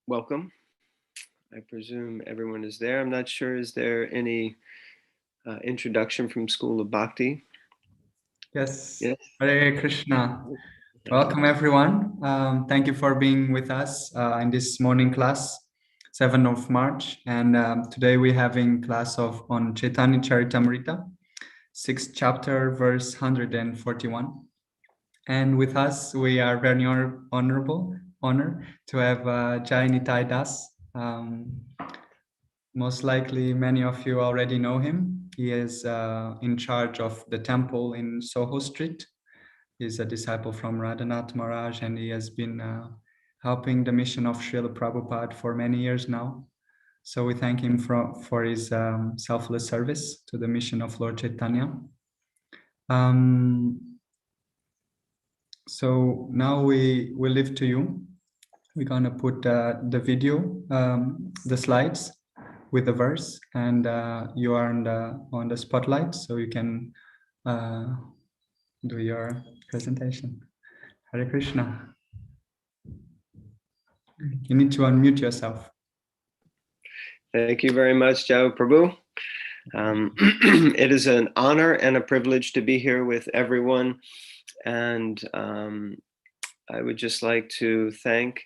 welcome. I presume everyone is there. I'm not sure, is there any introduction from School of Bhakti? Yes, Yes. Hare Krishna. Thank you. Welcome everyone. Thank you for being with us in this morning class, 7th of March. And today we're having class on Chaitanya Charitamrita, 6th chapter, verse 141. And with us, we are very honored to have Jai Nitai Das. Most likely many of you already know him. He is in charge of the temple in Soho Street. He's a disciple from Radhanath Maharaj, and he has been helping the mission of Srila Prabhupada for many years now. So we thank him for his selfless service to the mission of Lord Chaitanya. So now we will leave to you. We're gonna put the video, the slides with the verse, and you are on the spotlight, so you can do your presentation. Hare Krishna. You need to unmute yourself. Thank you very much, Jai Prabhu. It is an honor and a privilege to be here with everyone. And I would just like to thank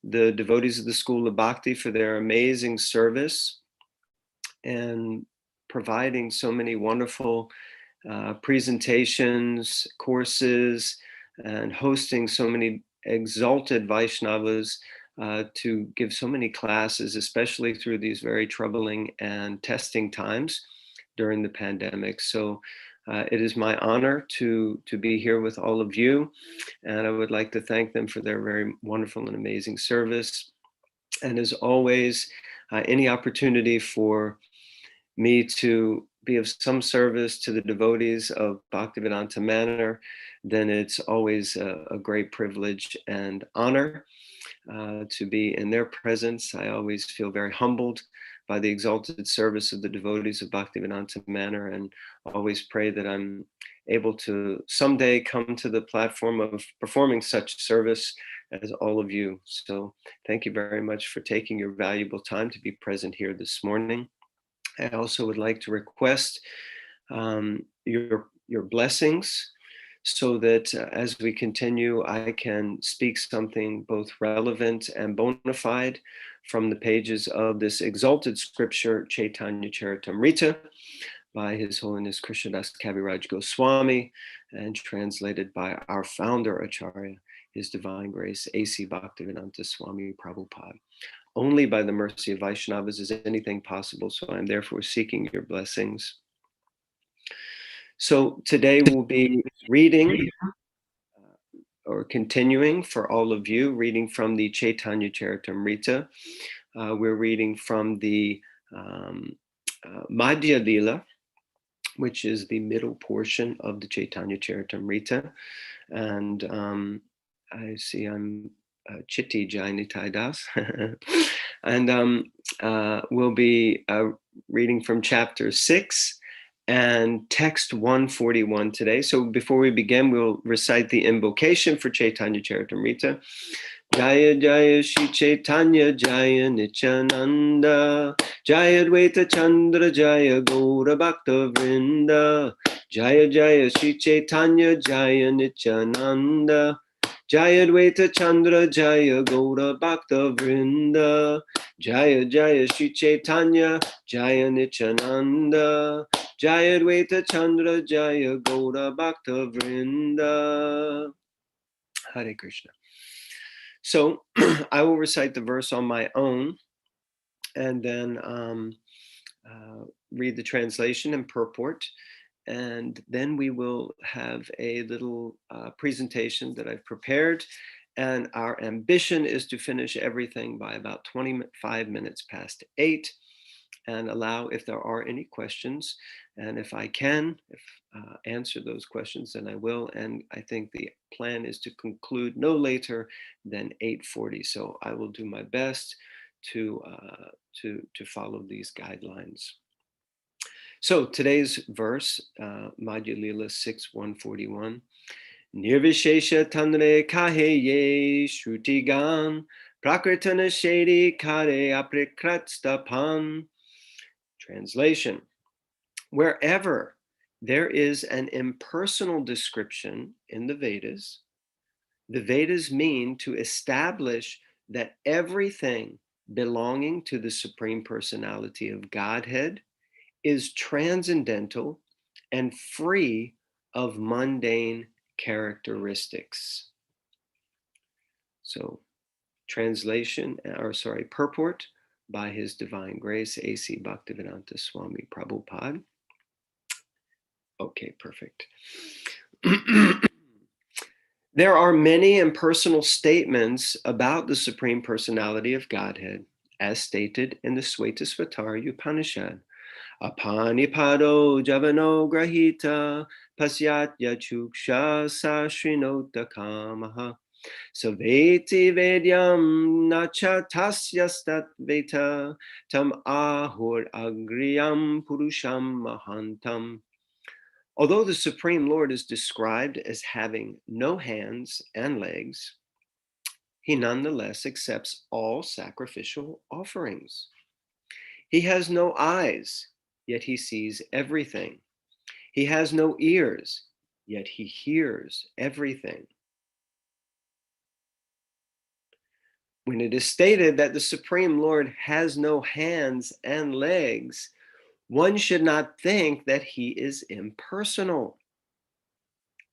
the devotees of the School of Bhakti for their amazing service and providing so many wonderful presentations, courses, and hosting so many exalted Vaishnavas to give so many classes, especially through these very troubling and testing times during the pandemic. So it is my honor to be here with all of you, and I would like to thank them for their very wonderful and amazing service. And as always, any opportunity for me to be of some service to the devotees of Bhaktivedanta Manor, then it's always a great privilege and honor to be in their presence. I always feel very humbled by the exalted service of the devotees of Bhaktivedanta Manor, and always pray that I'm able to someday come to the platform of performing such service as all of you. So thank you very much for taking your valuable time to be present here this morning. I also would like to request your blessings, so that as we continue, I can speak something both relevant and bona fide from the pages of this exalted scripture, Chaitanya Charitamrita, by His Holiness Krishnadas Kaviraj Goswami, and translated by our founder Acharya, His Divine Grace, A.C. Bhaktivedanta Swami Prabhupada. Only by the mercy of Vaishnavas is anything possible, so I'm therefore seeking your blessings. So today we'll be reading or continuing for all of you, reading from the Chaitanya Charitamrita. We're reading from the Madhya Lila, which is the middle portion of the Chaitanya Charitamrita. And I see I'm Chitti Jai Nitai Das. And we'll be reading from chapter 6 and text 141 today. So before we begin, we'll recite the invocation for Chaitanya Charitamrita. Jaya Jaya Shri Chaitanya Jaya Nityananda Jaya Dvaita Chandra Jaya Gaura Bhakta Vrinda Jaya Jaya Shri Chaitanya Jaya Nityananda Jaya Dvaita Chandra Jaya Gaura Bhakta Vrinda Jaya Jaya Shri Chaitanya Jaya Nityananda Jaya Dvaita Chandra Jaya Gaura Bhakta Vrinda. Hare Krishna. So I will recite the verse on my own, and then read the translation and purport. And then we will have a little presentation that I've prepared. And our ambition is to finish everything by about 25 minutes past 8, and allow if there are any questions. And if I can answer those questions, then I will. And I think the plan is to conclude no later than 8:40. So I will do my best to follow these guidelines. So today's verse, Madhya Lila 6:141. Nirvishesha tanre kaheye shruti gan Prakritana Shedi Kare Aprikratstapan. Translation: wherever there is an impersonal description in the Vedas mean to establish that everything belonging to the Supreme Personality of Godhead is transcendental and free of mundane characteristics. So, purport by His Divine Grace, A.C. Bhaktivedanta Swami Prabhupada. Okay, perfect. There are many impersonal statements about the Supreme Personality of Godhead, as stated in the Svetasvatara Upanishad. Apanipado javano grahita pasyatya chuksha sashrinota kamaha saveti vedyam nacha tasyastat veta tam ahur agriyam purusham mahantam. Although the Supreme Lord is described as having no hands and legs, He nonetheless accepts all sacrificial offerings. He has no eyes, yet He sees everything. He has no ears, yet He hears everything. When it is stated that the Supreme Lord has no hands and legs, one should not think that He is impersonal.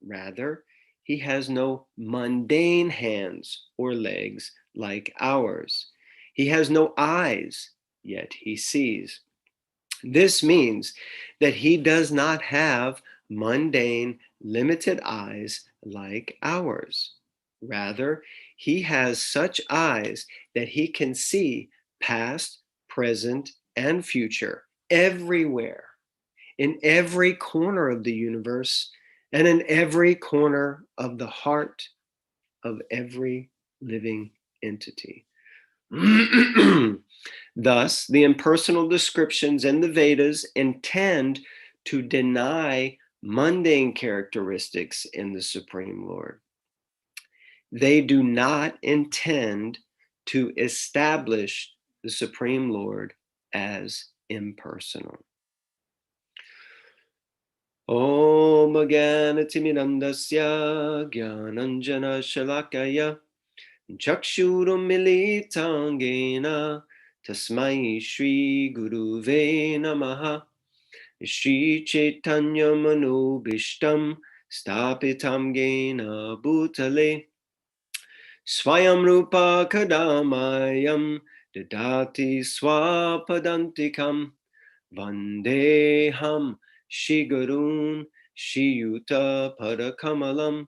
Rather, He has no mundane hands or legs like ours. He has no eyes, yet He sees. This means that He does not have mundane, limited eyes like ours. Rather, He has such eyes that He can see past, present, and future everywhere, in every corner of the universe, and in every corner of the heart of every living entity. Thus, the impersonal descriptions in the Vedas intend to deny mundane characteristics in the Supreme Lord. They do not intend to establish the Supreme Lord as impersonal. Om Gyanatimirandasya Gyananjana Shalakaya Chakshurumilitangena Tasmai Shri Guruve Namaha Shri Chaitanya Manobishtam Stapitam Gena Bhutale Swayam Rupa Kadamayam Dadati Swapadantikam Vandeham Shri Gurun Shri Yuta Padakamalam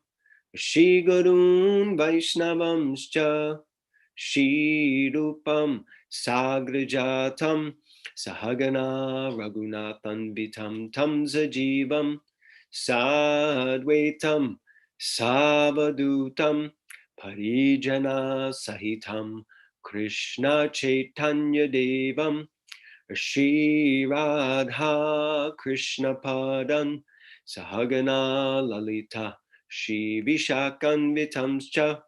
Shri Gurun Vaishnavamscha Shri Rupam Sagrajatam Sahagana Raghunathan Vitam Tam Sajivam Sadvaitam Savadutam Parijana Sahitam Krishna Chaitanya Devam Shri Radha Krishna Padan Sahagana Lalita Shri Vishakanvitamscha.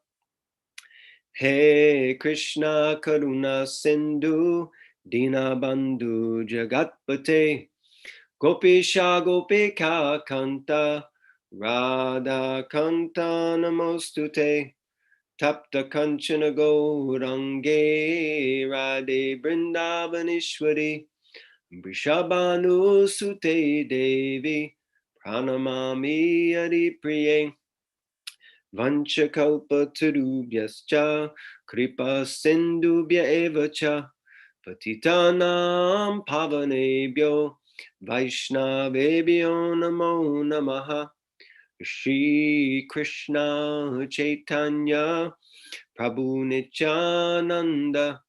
He Krishna Karuna Sindhu Dinabandhu Jagatpate Gopisha Gopika Kanta Radha Kanta Namostute Tapta Kanchana Gaurange Radhe Vrindavanishwari Vrishabhanu Sute Devi Pranamami Haripriye Vanchakalpatarubhyascha Kripa Sindhubhya Evacha Patitanam Pavanebhyo Vaishnavebhyo Namo Namaha Shri Krishna Chaitanya Prabhu Nityananda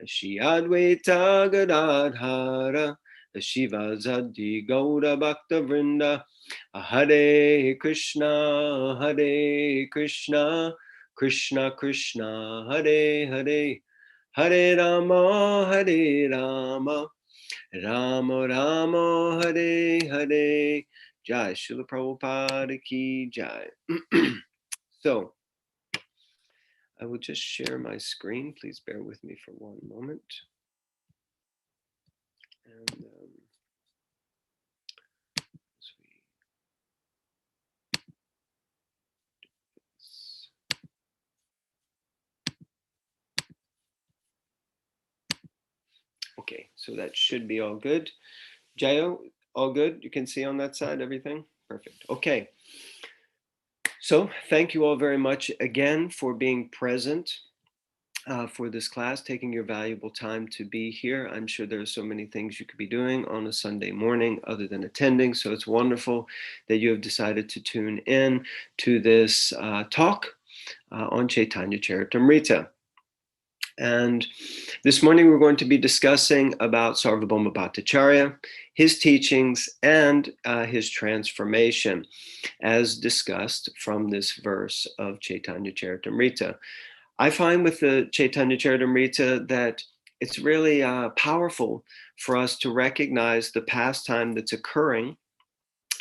Shri Advaita Gadadhara Shivazadi Gaura Bhakta Vrinda Hare Krishna Krishna Krishna Hare Hare Hare Rama Rama Rama Hare Hare. Jai Srila Prabhupada ki Jai. So, I will just share my screen. Please bear with me for one moment. And as we do this. Okay, so that should be all good. Jayo, all good? You can see on that side everything? Perfect. Okay. So thank you all very much again for being present for this class, taking your valuable time to be here. I'm sure there are so many things you could be doing on a Sunday morning other than attending. So it's wonderful that you have decided to tune in to this talk on Chaitanya Charitamrita. And this morning we're going to be discussing about Sarvabhumabhattacharya, his teachings, and his transformation, as discussed from this verse of Chaitanya Charitamrita. I find with the Chaitanya Charitamrita that it's really powerful for us to recognize the pastime that's occurring,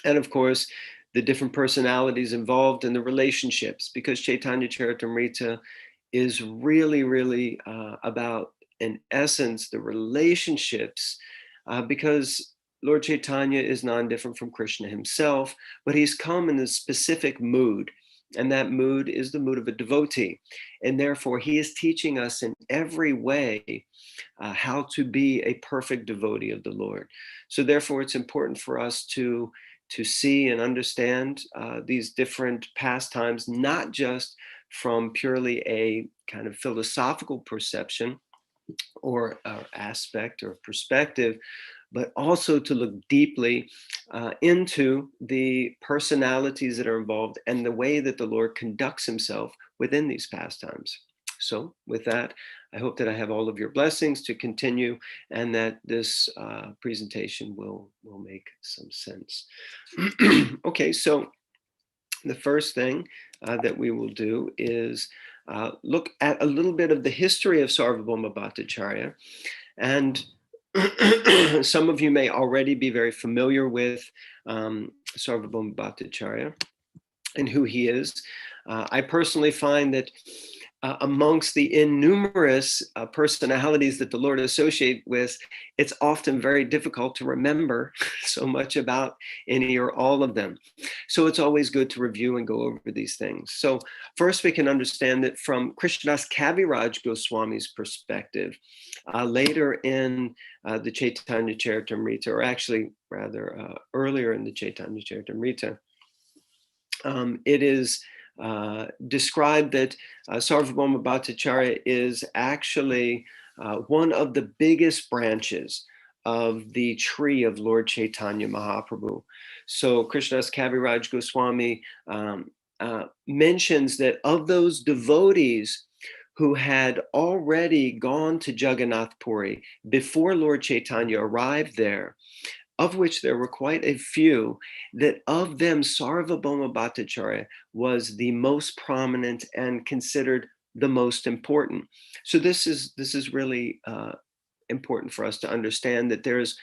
and of course, the different personalities involved in the relationships, because Chaitanya Charitamrita is really about, in essence, the relationships, because Lord Chaitanya is non-different from Krishna himself, but he's come in a specific mood, and that mood is the mood of a devotee. And therefore, he is teaching us in every way how to be a perfect devotee of the Lord. So therefore, it's important for us to see and understand these different pastimes, not just from purely a kind of philosophical perception or aspect or perspective, but also to look deeply into the personalities that are involved and the way that the Lord conducts himself within these pastimes. So with that, I hope that I have all of your blessings to continue, and that this presentation will make some sense. Okay, so the first thing that we will do is look at a little bit of the history of Sarvabhumabhattacharya. And some of you may already be very familiar with Sarvabhumabhattacharya and who he is. I personally find that amongst the innumerous personalities that the Lord associates with, it's often very difficult to remember so much about any or all of them. So it's always good to review and go over these things. So first we can understand that from Krishnadas Kaviraj Goswami's perspective, later in the Chaitanya Charitamrita, or actually rather earlier in the Chaitanya Charitamrita, it is described that Sarvabhumabhattacharya is actually one of the biggest branches of the tree of Lord Chaitanya Mahaprabhu. So Krishnadas Kaviraj Goswami mentions that of those devotees who had already gone to Jagannath Puri before Lord Chaitanya arrived there, of which there were quite a few, that of them Sarvabhumabhattacharya was the most prominent and considered the most important. So this is really important for us to understand that there's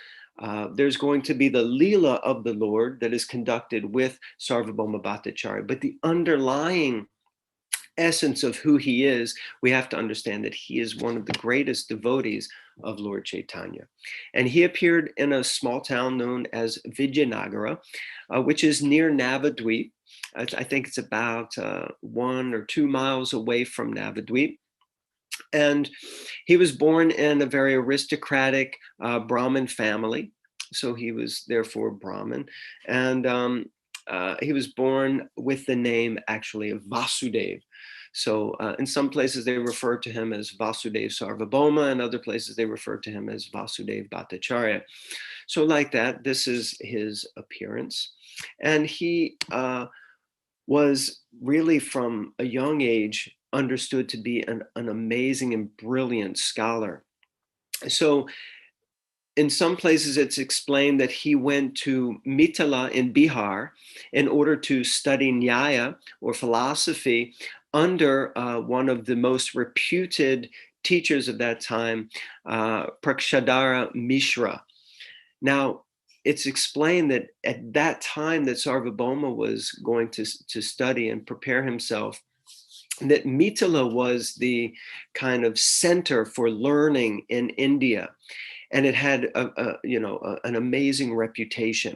going to be the Leela of the Lord that is conducted with Sarvabhumabhattacharya, but the underlying essence of who he is, we have to understand that he is one of the greatest devotees of Lord Chaitanya. And he appeared in a small town known as Vijayanagara, which is near Navadvip. I think it's about 1 or 2 miles away from Navadvip. And he was born in a very aristocratic Brahmin family. So he was therefore Brahmin. And he was born with the name actually of Vasudeva. So in some places they refer to him as Vasudeva Sarvabhauma, and other places they refer to him as Vasudeva Bhattacharya. So like that, this is his appearance. And he was really from a young age understood to be an amazing and brilliant scholar. So in some places it's explained that he went to Mithila in Bihar in order to study Nyaya or philosophy under one of the most reputed teachers of that time, Prakshadara Mishra. Now, it's explained that at that time that Sarvabhauma was going to study and prepare himself that Mithila was the kind of center for learning in India, and it had an amazing reputation.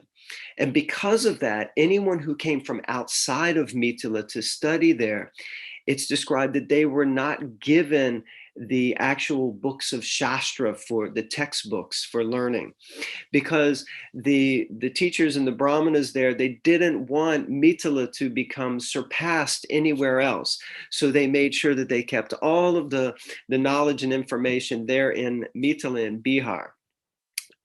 And because of that, anyone who came from outside of Mithila to study there, it's described that they were not given the actual books of Shastra, for the textbooks for learning, because the teachers and the brahmanas there, they didn't want Mithila to become surpassed anywhere else. So they made sure that they kept all of the knowledge and information there in Mithila and Bihar.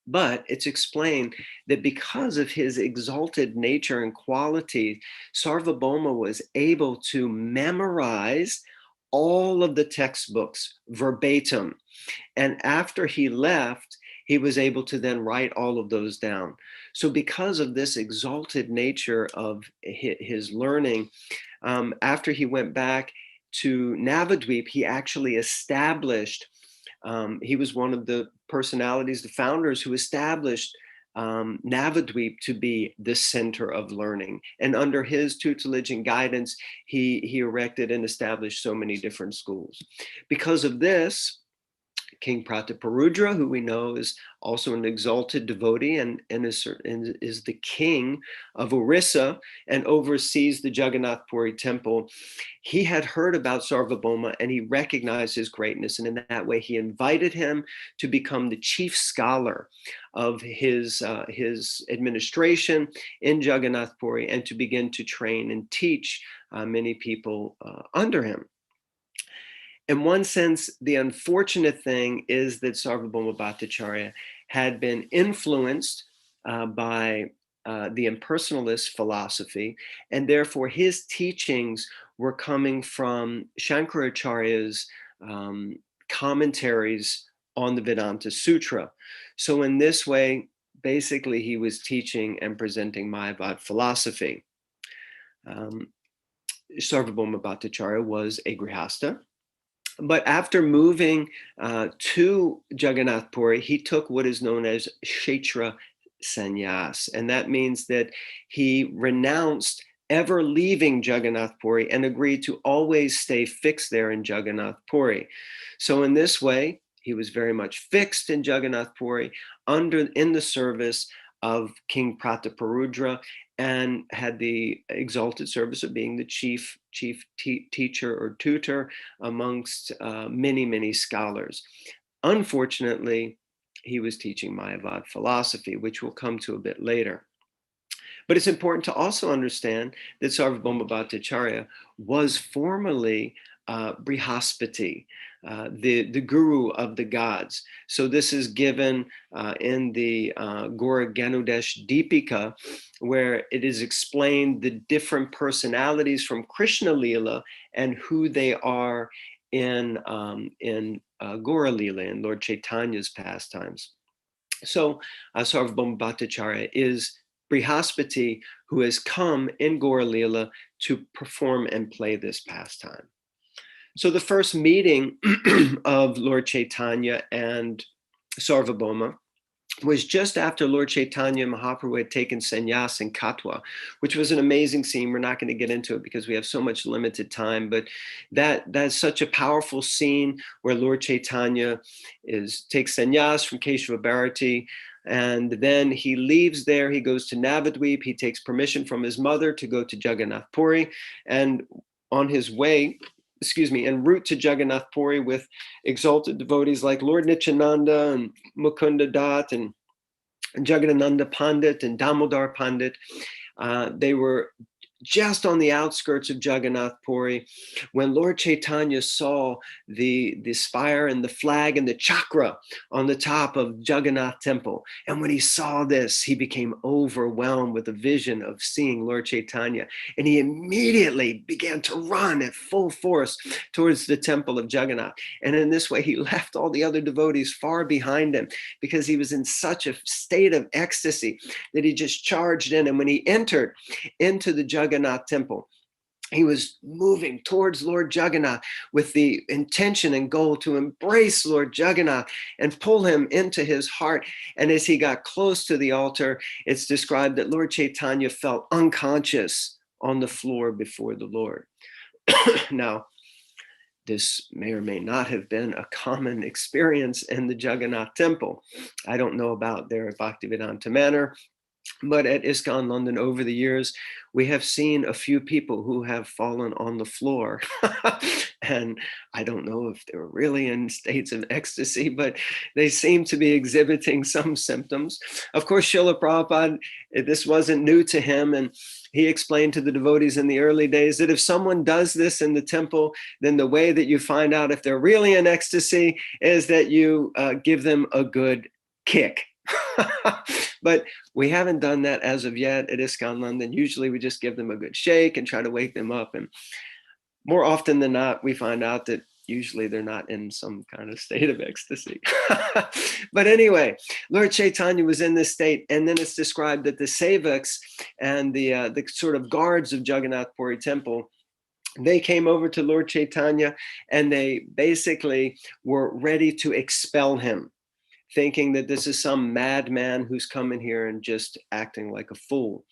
But it's explained that because of his exalted nature and quality, Sarvabhauma was able to memorize all of the textbooks verbatim. And after he left, he was able to then write all of those down. So because of this exalted nature of his learning, after he went back to Navadvip, he actually established, he was one of the personalities, the founders who established Navadvip to be the center of learning. And under his tutelage and guidance, he erected and established so many different schools. Because of this, King Prataparudra, who we know is also an exalted devotee and is the king of Orissa and oversees the Jagannath Puri temple, he had heard about Sarvabhauma and he recognized his greatness. And in that way, he invited him to become the chief scholar of his administration in Jagannath Puri and to begin to train and teach many people under him. In one sense, the unfortunate thing is that Sarvabhumabhattacharya had been influenced by the impersonalist philosophy, and therefore his teachings were coming from Shankaracharya's commentaries on the Vedanta Sutra. So in this way, basically he was teaching and presenting Mayavad philosophy. Sarvabhumabhattacharya was a grihasta. But after moving to Jagannath Puri, he took what is known as Kshetra Sannyas. And that means that he renounced ever leaving Jagannath Puri and agreed to always stay fixed there in Jagannath Puri. So in this way, he was very much fixed in Jagannath Puri in the service of King Prataparudra, and had the exalted service of being the chief teacher or tutor amongst many, many scholars. Unfortunately, he was teaching Mayavad philosophy, which we'll come to a bit later. But it's important to also understand that Sarvabhumabhattacharya was formerly Brihaspati, the guru of the gods. So this is given in the Gaura Ganudesh Deepika, where it is explained the different personalities from Krishna Lila and who they are in Gaura Lila, in Lord Chaitanya's pastimes. So Sarvabhumabhattacharya is Brihaspati, who has come in Gaura Lila to perform and play this pastime. So the first meeting of Lord Chaitanya and Sarvabhauma was just after Lord Chaitanya Mahaprabhu had taken sannyas in Katwa, which was an amazing scene. We're not going to get into it because we have so much limited time, but that's such a powerful scene where Lord Chaitanya takes sannyas from Keshava Bharati, and then he leaves there. He goes to Navadvip. He takes permission from his mother to go to Jagannath Puri, and on his way, en route to Jagannath Puri with exalted devotees like Lord Nityananda and Mukunda Dutt and Jagadananda Pandit and Damodar Pandit. They were just on the outskirts of Jagannath Puri when Lord Chaitanya saw the spire and the flag and the chakra on the top of Jagannath Temple. And when he saw this, he became overwhelmed with a vision of seeing Lord Chaitanya. And he immediately began to run at full force towards the temple of Jagannath. And in this way, he left all the other devotees far behind him because he was in such a state of ecstasy that he just charged in. And when he entered into the Jagannath temple, he was moving towards Lord Jagannath with the intention and goal to embrace Lord Jagannath and pull him into his heart. And as he got close to the altar, it's described that Lord Chaitanya felt unconscious on the floor before the Lord. Now, this may or may not have been a common experience in the Jagannath temple. I don't know about there at Bhaktivedanta Manor, but at ISKCON London over the years, we have seen a few people who have fallen on the floor. And I don't know if they were really in states of ecstasy, but they seem to be exhibiting some symptoms. Of course, Srila Prabhupada, this wasn't new to him. And he explained to the devotees in the early days that if someone does this in the temple, then the way that you find out if they're really in ecstasy is that you give them a good kick. But we haven't done that as of yet at ISKCON London. Usually we just give them a good shake and try to wake them up. And more often than not, we find out that usually they're not in some kind of state of ecstasy. But anyway, Lord Chaitanya was in this state. And then it's described that the sevaks and the sort of guards of Jagannath Puri temple, they came over to Lord Chaitanya and they basically were ready to expel him, thinking that this is some madman who's coming here and just acting like a fool.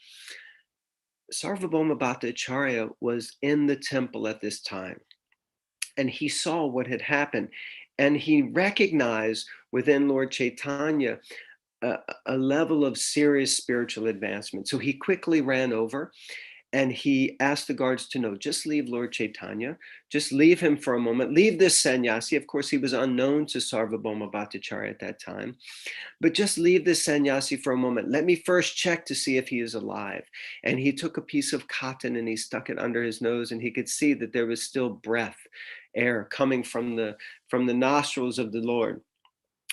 Sarvabhumabhattacharya was in the temple at this time, and he saw what had happened, and he recognized within Lord Chaitanya a level of serious spiritual advancement. So he quickly ran over and he asked the guards to know, just leave Lord Chaitanya, just leave him for a moment, leave this sannyasi. Of course, he was unknown to Sarvabhumabhattacharya at that time, but just leave this sannyasi for a moment. Let me first check to see if he is alive. And he took a piece of cotton and he stuck it under his nose, and he could see that there was still breath, air coming from the nostrils of the Lord.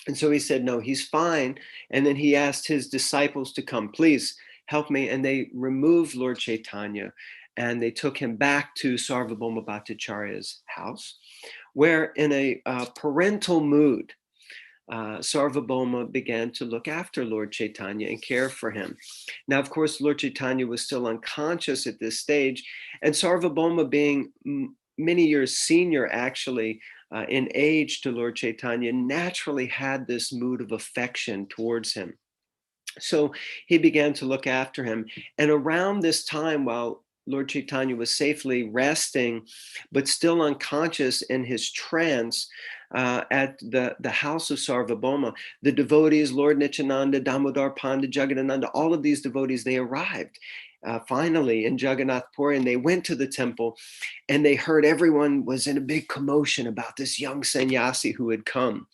And so he said, no, he's fine. And then he asked his disciples to come, please help me. And they removed Lord Chaitanya and they took him back to Sarvabhumabhattacharya's house, where in a parental mood, Sarvabhauma began to look after Lord Chaitanya and care for him. Now, of course, Lord Chaitanya was still unconscious at this stage, and Sarvabhauma, being many years senior actually in age to Lord Chaitanya, naturally had this mood of affection towards him. So he began to look after him. And around this time, while Lord Chaitanya was safely resting, but still unconscious in his trance at the house of Sarvabhauma, the devotees, Lord Nityananda, Damodar Panda, Jagadananda, all of these devotees, they arrived finally in Jagannath Puri, and they went to the temple and they heard everyone was in a big commotion about this young sannyasi who had come.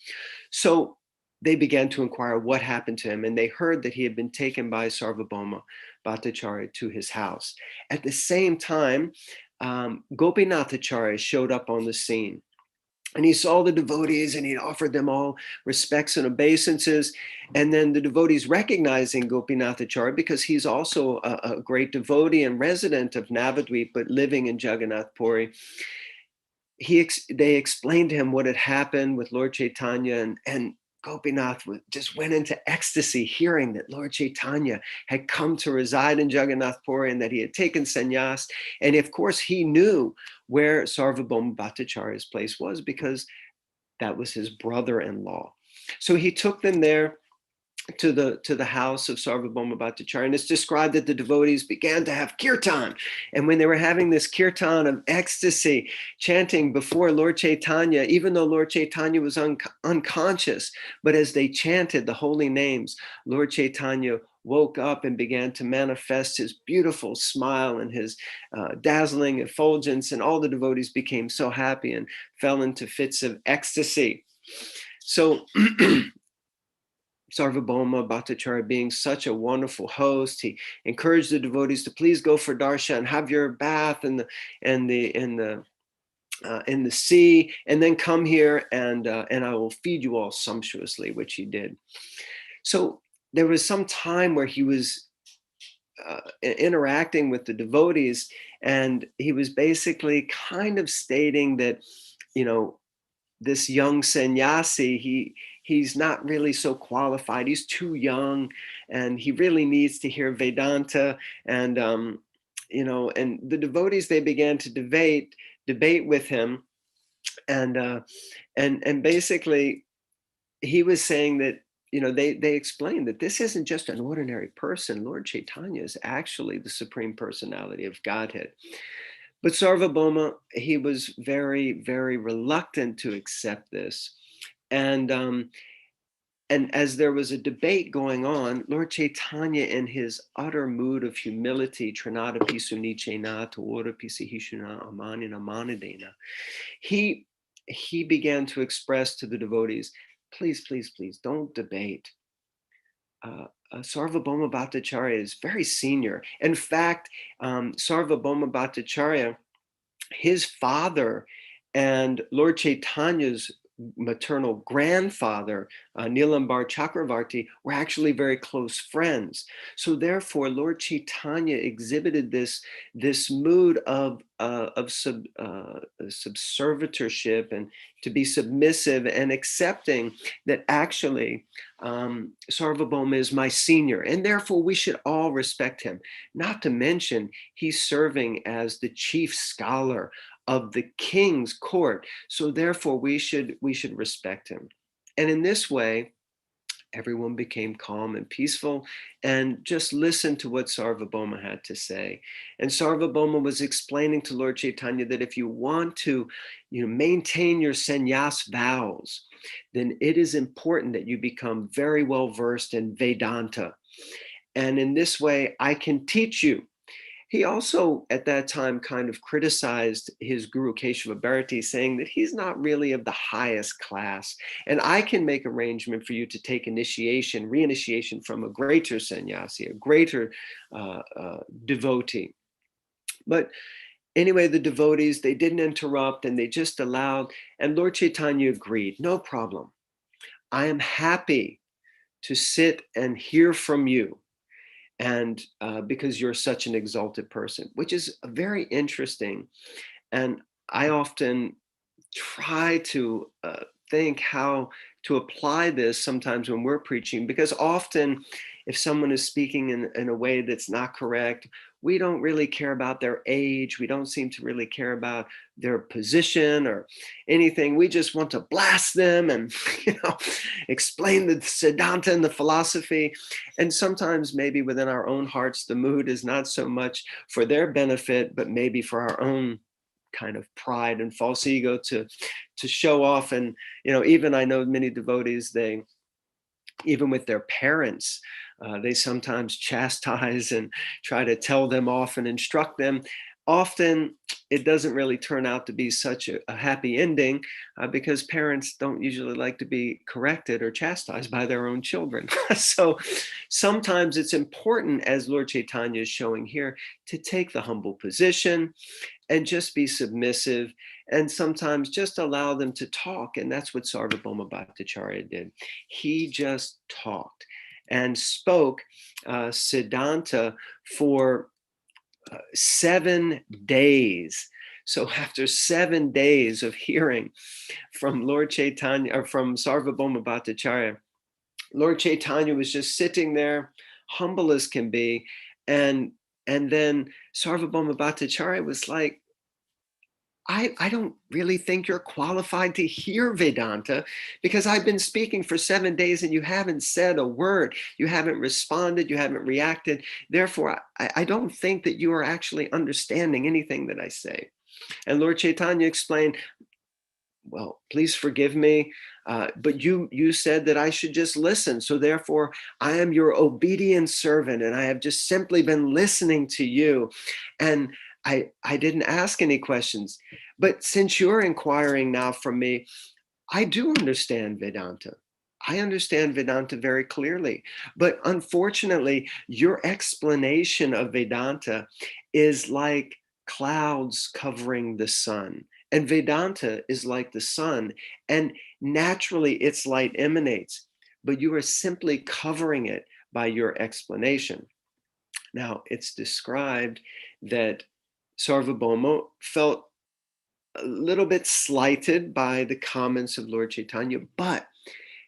So they began to inquire what happened to him, and they heard that he had been taken by Sarvabhumabhattacharya to his house. At the same time, Gopinathacharya showed up on the scene, and he saw the devotees and he offered them all respects and obeisances. And then the devotees, recognizing Gopinathacharya, because he's also a great devotee and resident of Navadvip, but living in Jagannath Puri, they explained to him what had happened with Lord Chaitanya, and Gopinath just went into ecstasy, hearing that Lord Chaitanya had come to reside in Jagannath Puri and that he had taken sannyas. And of course, he knew where Sarvabhumabhattacharya's place was because that was his brother-in-law. So he took them there to the house of Sarvabhumabhattacharya, and it's described that the devotees began to have kirtan, and when they were having this kirtan of ecstasy, chanting before Lord Chaitanya, even though Lord Chaitanya was unconscious, but as they chanted the holy names, Lord Chaitanya woke up and began to manifest his beautiful smile and his dazzling effulgence, and all the devotees became so happy and fell into fits of ecstasy. So Sarvabhumabhattacharya, being such a wonderful host, he encouraged the devotees to please go for darshan, have your bath in the sea, and then come here and I will feed you all sumptuously, which he did. So there was some time where he was interacting with the devotees, and he was basically kind of stating that, this young sannyasi, he's not really so qualified. He's too young, and he really needs to hear Vedanta. And and the devotees, they began to debate with him, and basically he was saying that they explained that this isn't just an ordinary person. Lord Chaitanya is actually the Supreme Personality of Godhead. But Sarvabhauma, he was very, very reluctant to accept this. And as there was a debate going on, Lord Chaitanya, in his utter mood of humility, Trinadapi Sunichena, Taorapi Sihishuna Amanina Manadena, he began to express to the devotees, please, please, please, don't debate. Sarvabhumabhattacharya is very senior. In fact, Sarvabhumabhattacharya, his father and Lord Chaitanya's maternal grandfather, Nilambar Chakravarti, were actually very close friends. So therefore, Lord Chaitanya exhibited this mood of subservitorship, and to be submissive and accepting that actually Sarvabhauma is my senior, and therefore we should all respect him. Not to mention, he's serving as the chief scholar of the king's court, so therefore we should respect him. And in this way, everyone became calm and peaceful and just listened to what Sarvabhauma had to say. And Sarvabhauma was explaining to Lord Chaitanya that if you want to, maintain your sannyas vows, then it is important that you become very well versed in Vedanta. And in this way, I can teach you. He also, at that time, kind of criticized his Guru Keshava Bharati, saying that he's not really of the highest class, and I can make arrangement for you to take reinitiation from a greater sannyasi, a greater devotee. But anyway, the devotees, they didn't interrupt, and they just allowed, and Lord Chaitanya agreed, no problem. I am happy to sit and hear from you. And because you're such an exalted person, which is very interesting. And I often try to think how to apply this sometimes when we're preaching, because often if someone is speaking in a way that's not correct, we don't really care about their age. We don't seem to really care about their position or anything. We just want to blast them and explain the Siddhanta and the philosophy. And sometimes maybe within our own hearts, the mood is not so much for their benefit, but maybe for our own kind of pride and false ego to show off. And even I know many devotees, they, even with their parents, they sometimes chastise and try to tell them off and instruct them. Often it doesn't really turn out to be such a happy ending, because parents don't usually like to be corrected or chastised by their own children. So sometimes it's important, as Lord Chaitanya is showing here, to take the humble position and just be submissive, and sometimes just allow them to talk. And that's what Sarvabhumabhattacharya did. He just talked and spoke Siddhanta for 7 days. So after 7 days of hearing from Lord Chaitanya, or from Sarvabhumabhattacharya, Lord Chaitanya was just sitting there, humble as can be. And then Sarvabhumabhattacharya was like, I don't really think you're qualified to hear Vedanta, because I've been speaking for 7 days and you haven't said a word. You haven't responded. You haven't reacted. Therefore, I don't think that you are actually understanding anything that I say. And Lord Chaitanya explained, well, please forgive me, but you said that I should just listen. So therefore, I am your obedient servant, and I have just simply been listening to you. And I didn't ask any questions. But since you're inquiring now from me, I do understand Vedanta. I understand Vedanta very clearly. But unfortunately, your explanation of Vedanta is like clouds covering the sun. And Vedanta is like the sun, and naturally its light emanates, but you are simply covering it by your explanation. Now, it's described that Sarvabhauma felt a little bit slighted by the comments of Lord Chaitanya, but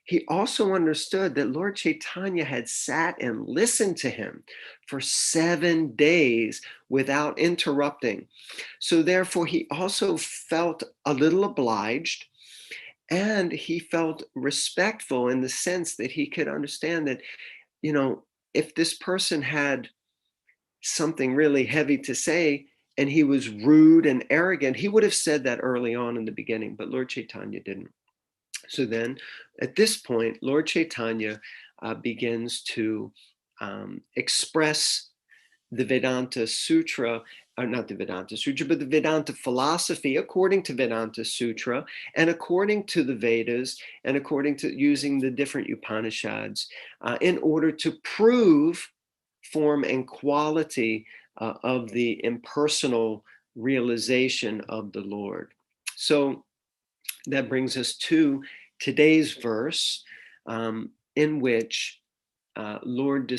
he also understood that Lord Chaitanya had sat and listened to him for 7 days without interrupting. So therefore, he also felt a little obliged, and he felt respectful in the sense that he could understand that, if this person had something really heavy to say, and he was rude and arrogant, he would have said that early on in the beginning, but Lord Chaitanya didn't. So then at this point, Lord Chaitanya begins to express the Vedanta Sutra, or not the Vedanta Sutra, but the Vedanta philosophy according to Vedanta Sutra and according to the Vedas and according to using the different Upanishads in order to prove form and quality of the impersonal realization of the Lord. So that brings us to today's verse, in which Lord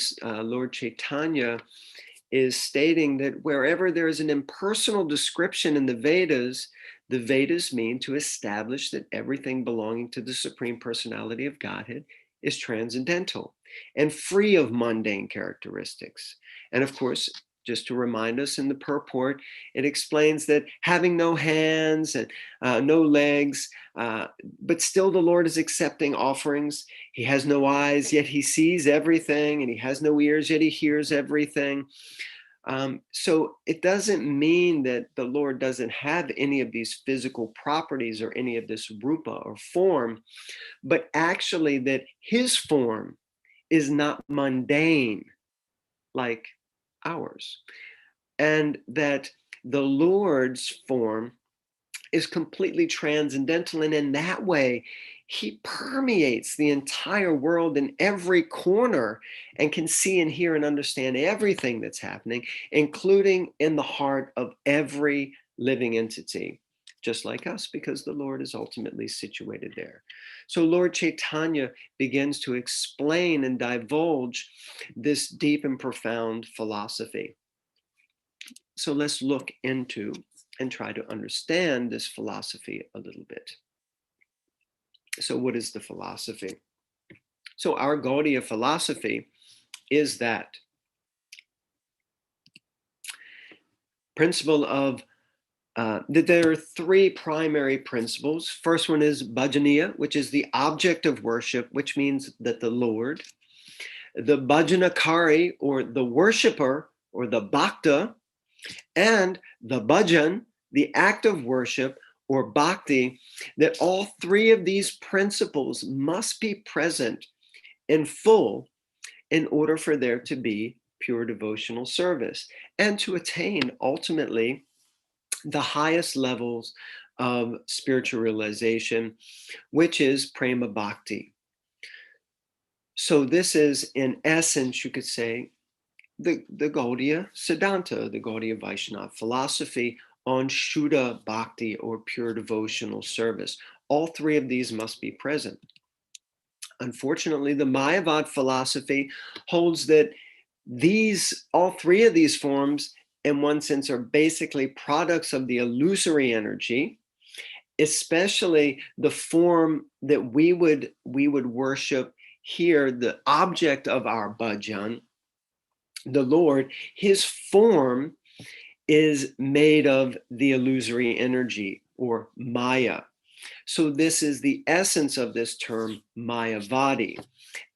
Chaitanya is stating that wherever there is an impersonal description in the Vedas mean to establish that everything belonging to the Supreme Personality of Godhead is transcendental and free of mundane characteristics. And of course, just to remind us, in the purport, it explains that having no hands and no legs, but still the Lord is accepting offerings. He has no eyes, yet he sees everything, and he has no ears, yet he hears everything. So it doesn't mean that the Lord doesn't have any of these physical properties or any of this rupa or form, but actually that his form is not mundane like ours, and that the Lord's form is completely transcendental, and in that way he permeates the entire world in every corner and can see and hear and understand everything that's happening, including in the heart of every living entity, just like us, because the Lord is ultimately situated there. So Lord Chaitanya begins to explain and divulge this deep and profound philosophy. So let's look into and try to understand this philosophy a little bit. So what is the philosophy? So our Gaudiya philosophy is that principle of that there are three primary principles. First one is bhajaniya, which is the object of worship, which means that the Lord. The bhajanakari, or the worshiper, or the bhakta, and the bhajan, the act of worship, or bhakti, that all three of these principles must be present in full in order for there to be pure devotional service and to attain ultimately the highest levels of spiritual realization, which is prema bhakti. So this is, in essence, you could say, the Gaudiya Siddhanta, the Gaudiya Vaishnava philosophy on Shuddha Bhakti, or pure devotional service. All three of these must be present. Unfortunately, the Mayavad philosophy holds that all three of these forms, in one sense, are basically products of the illusory energy, especially the form that we would worship here, the object of our bhajan, the Lord. His form is made of the illusory energy, or maya. So this is the essence of this term, Mayavadi.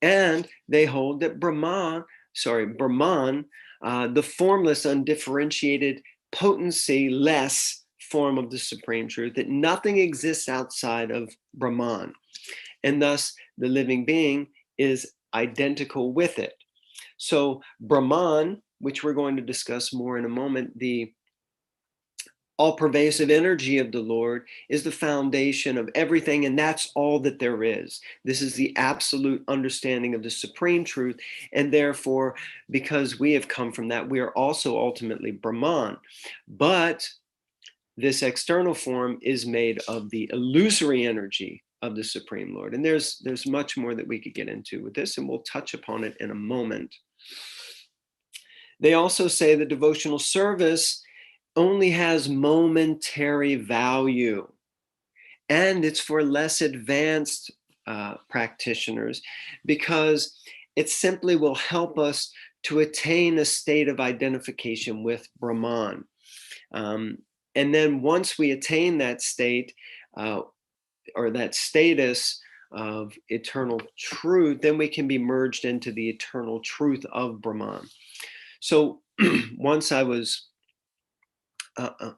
And they hold that Brahman, the formless, undifferentiated, potency-less form of the Supreme Truth, that nothing exists outside of Brahman. And thus the living being is identical with it. So Brahman, which we're going to discuss more in a moment, the all-pervasive energy of the Lord, is the foundation of everything, and that's all that there is. This is the absolute understanding of the Supreme Truth, and therefore, because we have come from that, we are also ultimately Brahman. But this external form is made of the illusory energy of the Supreme Lord. And there's much more that we could get into with this, and we'll touch upon it in a moment. They also say that devotional service only has momentary value, and it's for less advanced practitioners, because it simply will help us to attain a state of identification with Brahman. And then once we attain that state, or that status of eternal truth, then we can be merged into the eternal truth of Brahman. So once I was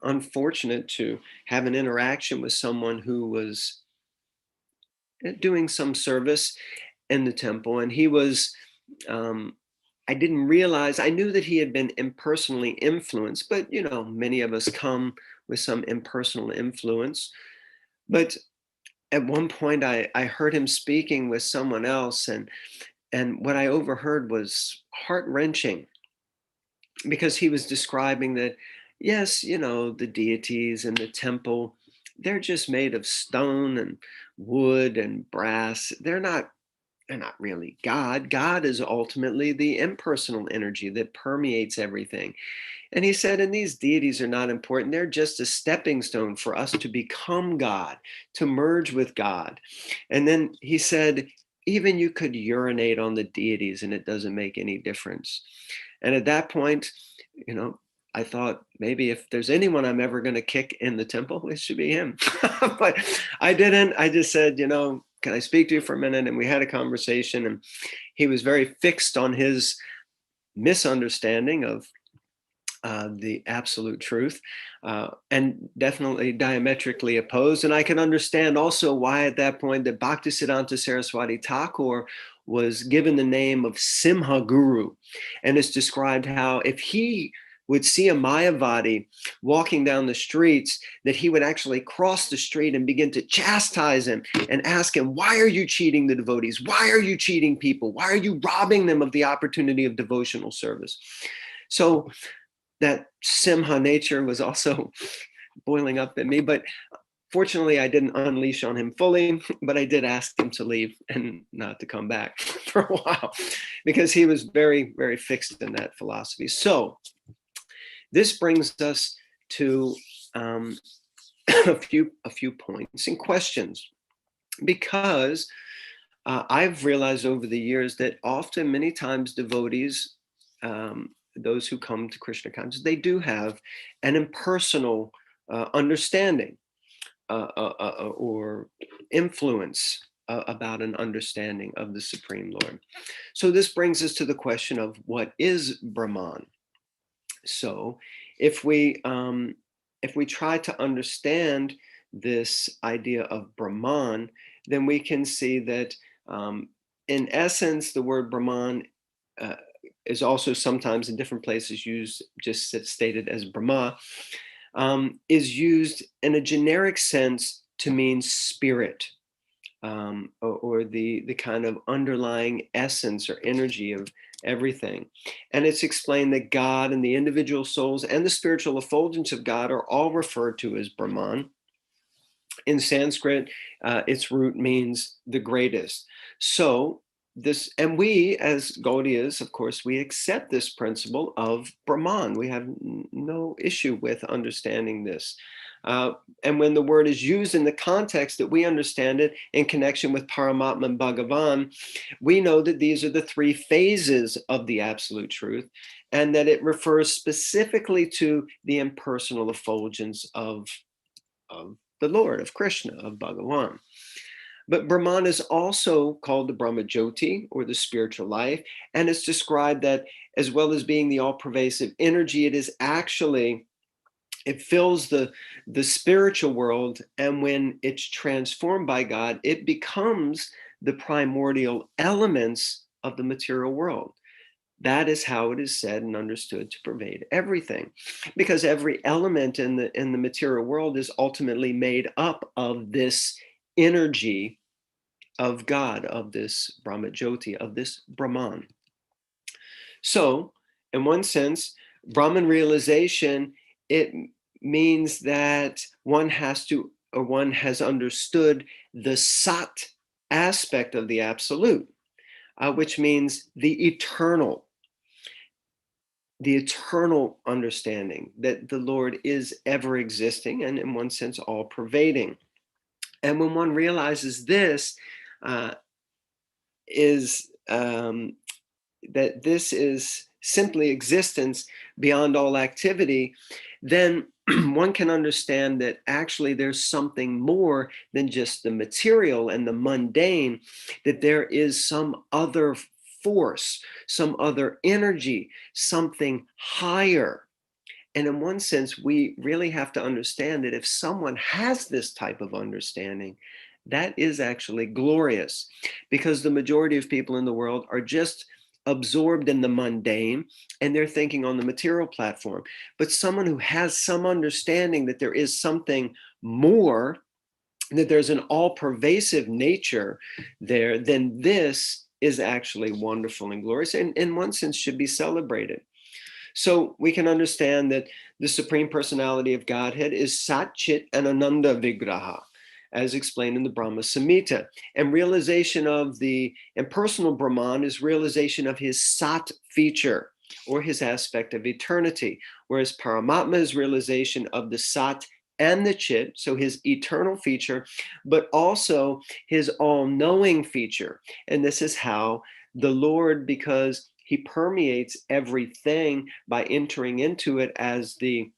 unfortunate to have an interaction with someone who was doing some service in the temple, and he was. I didn't realize. I knew that he had been impersonally influenced, but many of us come with some impersonal influence. But at one point, I heard him speaking with someone else, and what I overheard was heart-wrenching, because he was describing that, yes, the deities in the temple, they're just made of stone and wood and brass. They're not really God. God is ultimately the impersonal energy that permeates everything. And he said, and these deities are not important. They're just a stepping stone for us to become God, to merge with God. And then he said, even you could urinate on the deities and it doesn't make any difference. And at that point, I thought, maybe if there's anyone I'm ever going to kick in the temple, it should be him. But I didn't. I just said, can I speak to you for a minute? And we had a conversation, and he was very fixed on his misunderstanding of the absolute truth, and definitely diametrically opposed. And I can understand also why at that point that Bhaktisiddhanta Saraswati Thakur was given the name of Simha Guru. And it's described how if he would see a Mayavadi walking down the streets, that he would actually cross the street and begin to chastise him and ask him, why are you cheating the devotees? Why are you cheating people? Why are you robbing them of the opportunity of devotional service? So that Simha nature was also boiling up in me, but fortunately I didn't unleash on him fully, but I did ask him to leave and not to come back for a while, because he was very, very fixed in that philosophy. So this brings us to a few points and questions, because I've realized over the years that often, many times, devotees, those who come to Krishna consciousness, they do have an impersonal understanding or influence about an understanding of the Supreme Lord. So this brings us to the question of what is Brahman. So if we try to understand this idea of Brahman, then we can see that in essence, the word Brahman is also sometimes in different places used, just stated as Brahma, is used in a generic sense to mean spirit, or the kind of underlying essence or energy of everything. And it's explained that God and the individual souls and the spiritual effulgence of God are all referred to as Brahman. In Sanskrit, its root means the greatest. So this, and we as Gaudiyas, of course, we accept this principle of Brahman. We have no issue with understanding this. And when the word is used in the context that we understand it, in connection with Paramatma and Bhagavan, we know that these are the three phases of the absolute truth, and that it refers specifically to the impersonal effulgence of the Lord, of Krishna, of Bhagavan. But Brahman is also called the Brahma Jyoti, or the spiritual life, and it's described that, as well as being the all-pervasive energy, it fills the spiritual world, and when it's transformed by God, it becomes the primordial elements of the material world. That is how it is said and understood to pervade everything, because every element in the material world is ultimately made up of this energy of God, of this Brahma Jyoti, of this Brahman. So, in one sense, Brahman realization, it means that one has understood the Sat aspect of the absolute, which means the eternal understanding that the Lord is ever existing and, in one sense, all pervading. And when one realizes this, that this is simply existence beyond all activity, then one can understand that actually there's something more than just the material and the mundane, that there is some other force, some other energy, something higher. And in one sense, we really have to understand that if someone has this type of understanding, that is actually glorious, because the majority of people in the world are just absorbed in the mundane and they're thinking on the material platform. But someone who has some understanding that there is something more, that there's an all-pervasive nature there, then this is actually wonderful and glorious, and in one sense should be celebrated. So we can understand that the Supreme Personality of Godhead is Sat Chit and Ananda Vigraha, as explained in the Brahma Samhita. And realization of the impersonal Brahman is realization of his Sat feature, or his aspect of eternity, whereas Paramatma is realization of the Sat and the Chit, so his eternal feature, but also his all-knowing feature. And this is how the Lord, because he permeates everything by entering into it as the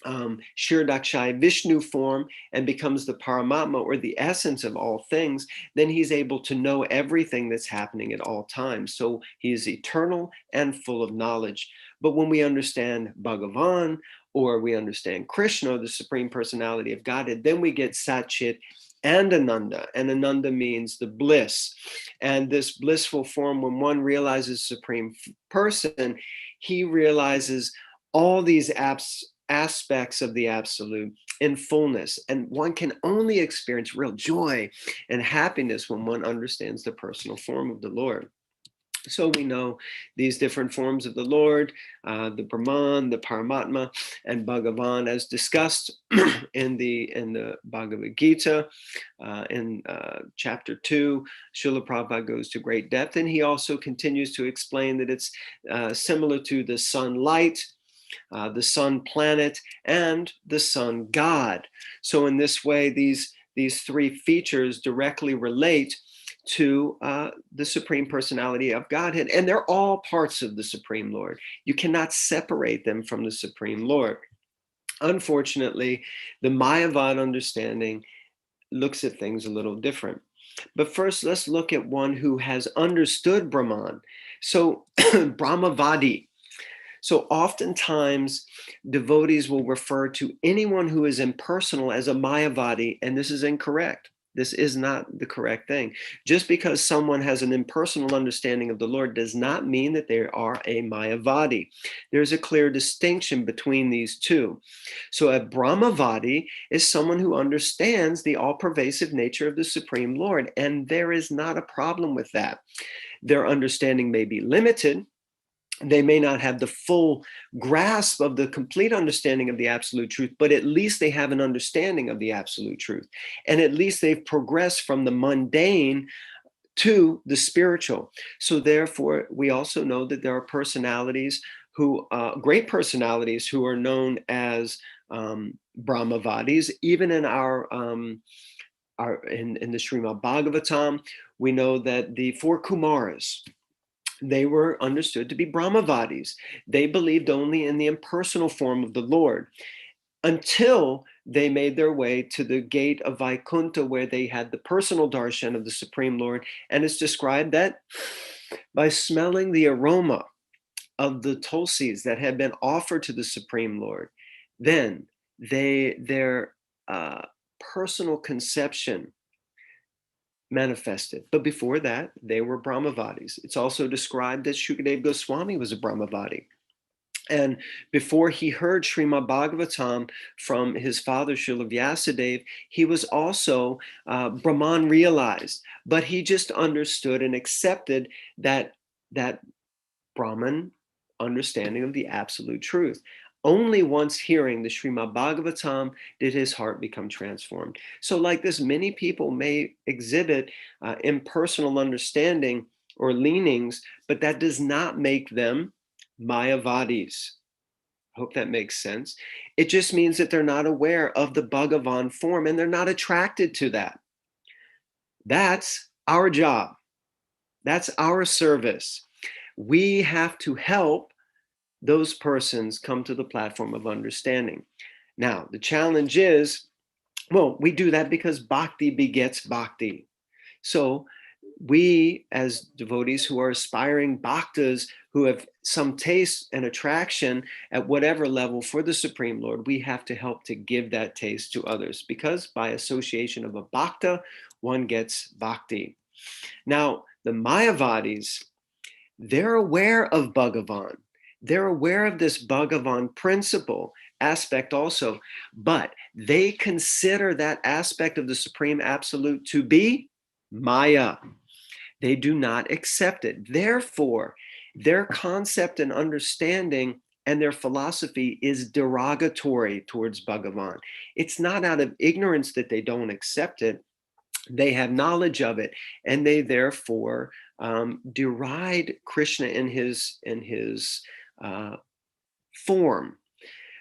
Shirdakshay Vishnu form and becomes the Paramatma, or the essence of all things, then he's able to know everything that's happening at all times. So he is eternal and full of knowledge. But when we understand Bhagavan, or we understand Krishna, the Supreme Personality of Godhead, then we get Satchit and Ananda. And Ananda means the bliss. And this blissful form, when one realizes Supreme Person, he realizes all these aspects of the Absolute in fullness. And one can only experience real joy and happiness when one understands the personal form of the Lord. So we know these different forms of the Lord, the Brahman, the Paramatma, and Bhagavan, as discussed in the Bhagavad Gita, in chapter 2. Srila Prabhupada goes to great depth, and he also continues to explain that it's similar to the sunlight, the sun planet, and the sun god. So in this way, these three features directly relate to the Supreme Personality of Godhead, and they're all parts of the Supreme Lord. You cannot separate them from the Supreme Lord. Unfortunately, the Mayavad understanding looks at things a little different. But first, let's look at one who has understood Brahman. So Brahmavadi. So oftentimes devotees will refer to anyone who is impersonal as a Mayavadi, and this is incorrect. This is not the correct thing. Just because someone has an impersonal understanding of the Lord does not mean that they are a Mayavadi. There's a clear distinction between these two. So a Brahmavadi is someone who understands the all-pervasive nature of the Supreme Lord, and there is not a problem with that. Their understanding may be limited. They may not have the full grasp of the complete understanding of the absolute truth, but at least they have an understanding of the absolute truth. And at least they've progressed from the mundane to the spiritual. So therefore, we also know that there are personalities who, great personalities, who are known as Brahmavadis. Even in in the Srimad Bhagavatam, we know that the four Kumaras, they were understood to be Brahmavadis. They believed only in the impersonal form of the Lord until they made their way to the gate of Vaikuntha, where they had the personal darshan of the Supreme Lord. And it's described that by smelling the aroma of the tulsis that had been offered to the Supreme Lord, then their personal conception manifested. But before that, they were Brahmavadis. It's also described that Shukadeva Goswami was a Brahmavadi. And before he heard Srimad Bhagavatam from his father, Srila Vyasadeva, he was also Brahman realized, but he just understood and accepted that Brahman understanding of the absolute truth. Only once hearing the Srimad Bhagavatam did his heart become transformed. So like this, many people may exhibit impersonal understanding or leanings, but that does not make them Mayavadis. Hope that makes sense. It just means that they're not aware of the Bhagavan form and they're not attracted to that. That's our job. That's our service. We have to help those persons come to the platform of understanding. Now, the challenge is, well, we do that because bhakti begets bhakti. So we, as devotees who are aspiring bhaktas, who have some taste and attraction at whatever level for the Supreme Lord, we have to help to give that taste to others, because by association of a bhakta, one gets bhakti. Now, the Mayavadis, they're aware of Bhagavan. They're aware of this Bhagavan principle aspect also, but they consider that aspect of the Supreme Absolute to be Maya. They do not accept it. Therefore, their concept and understanding and their philosophy is derogatory towards Bhagavan. It's not out of ignorance that they don't accept it. They have knowledge of it, and they therefore deride Krishna in his form.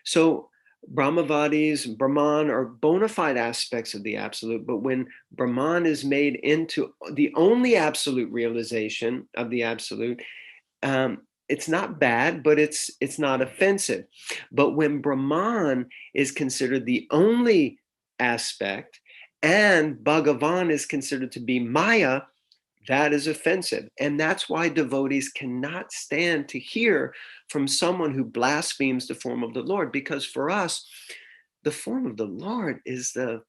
So Brahmavadis, Brahman are bona fide aspects of the absolute, but when Brahman is made into the only absolute realization of the absolute, it's not bad, but it's not offensive. But when Brahman is considered the only aspect and Bhagavan is considered to be Maya, that is offensive. And that's why devotees cannot stand to hear from someone who blasphemes the form of the Lord, because for us, the form of the Lord is the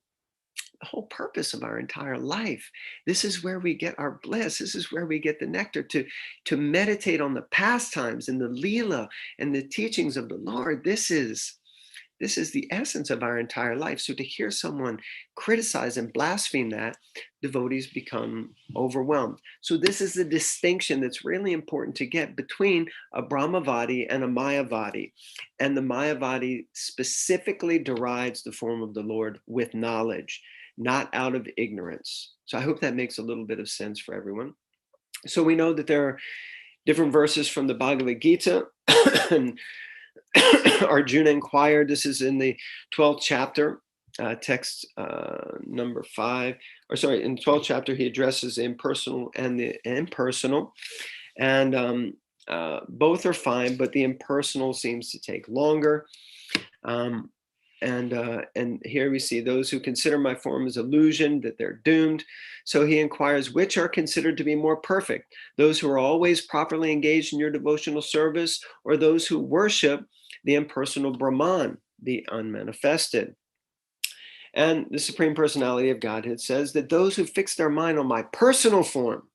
whole purpose of our entire life. This is where we get our bliss. This is where we get the nectar, to meditate on the pastimes and the Leela and the teachings of the Lord. This is the essence of our entire life. So to hear someone criticize and blaspheme that, devotees become overwhelmed. So this is the distinction that's really important to get between a Brahmavadi and a Mayavadi. And the Mayavadi specifically derides the form of the Lord with knowledge, not out of ignorance. So I hope that makes a little bit of sense for everyone. So we know that there are different verses from the Bhagavad Gita. And Arjuna inquired, this is in the 12th chapter, text number 5, or sorry, in the 12th chapter, he addresses the impersonal and the impersonal, and both are fine, but the impersonal seems to take longer. And here we see those who consider my form as illusion, that they're doomed. So he inquires, which are considered to be more perfect? Those who are always properly engaged in your devotional service, or those who worship the impersonal Brahman, the unmanifested? And the Supreme Personality of Godhead says that those who fix their mind on my personal form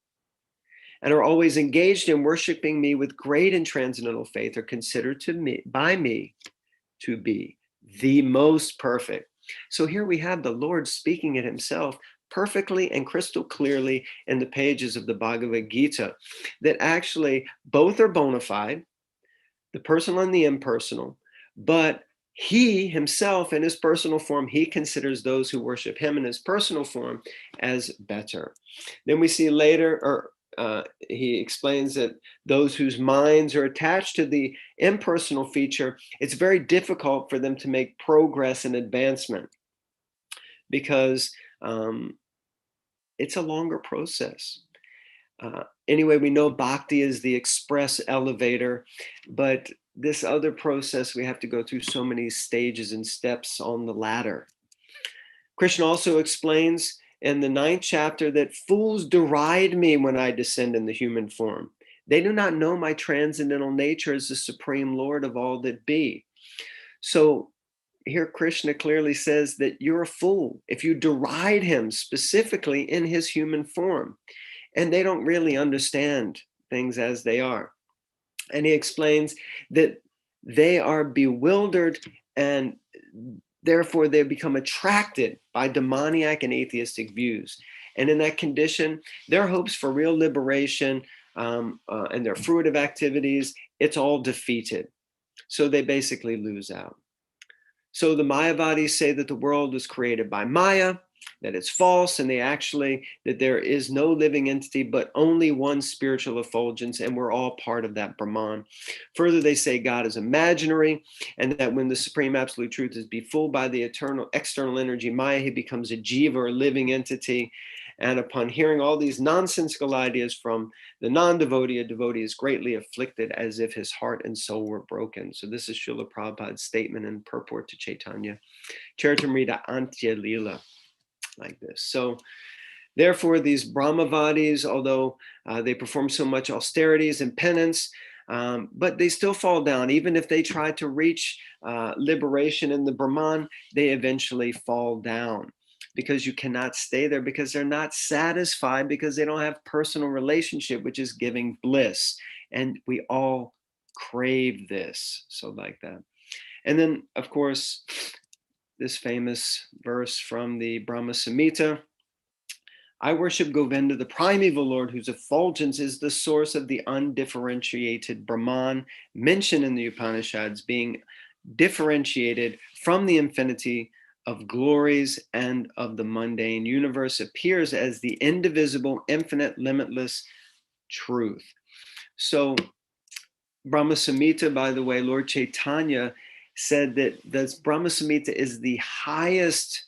and are always engaged in worshiping me with great and transcendental faith are considered by me to be the most perfect. So here we have the Lord speaking it himself perfectly and crystal clearly in the pages of the Bhagavad Gita, that actually both are bona fide, the personal and the impersonal, but he himself in his personal form, he considers those who worship him in his personal form as better. Then we see later, he explains that those whose minds are attached to the impersonal feature, it's very difficult for them to make progress and advancement, because it's a longer process. Anyway, we know bhakti is the express elevator, but this other process, we have to go through so many stages and steps on the ladder. Krishna also explains in the 9th chapter that fools deride me when I descend in the human form. They do not know my transcendental nature as the Supreme Lord of all that be. So here Krishna clearly says that you're a fool if you deride him specifically in his human form. And they don't really understand things as they are. And he explains that they are bewildered, and therefore they become attracted by demoniac and atheistic views. And in that condition, their hopes for real liberation and their fruitive activities, it's all defeated. So they basically lose out. So the Mayavadis say that the world was created by Maya, that it's false, and that there is no living entity, but only one spiritual effulgence, and we're all part of that Brahman. Further, they say God is imaginary, and that when the Supreme Absolute Truth is befooled by the external energy Maya, he becomes a jiva, or living entity. And upon hearing all these nonsensical ideas from the non-devotee, a devotee is greatly afflicted as if his heart and soul were broken. So this is Srila Prabhupada's statement and purport to Chaitanya Charitamrita Antya Leela, like this. So therefore, these Brahmavadis, although they perform so much austerities and penance, but they still fall down. Even if they try to reach liberation in the Brahman, they eventually fall down, because you cannot stay there, because they're not satisfied, because they don't have personal relationship, which is giving bliss. And we all crave this. So like that. And then, of course, this famous verse from the Brahma Samhita: I worship Govinda, the primeval Lord, whose effulgence is the source of the undifferentiated Brahman, mentioned in the Upanishads, being differentiated from the infinity of glories and of the mundane universe, appears as the indivisible, infinite, limitless truth. So Brahma Samhita, by the way, Lord Chaitanya said that this Brahma Samhita is the highest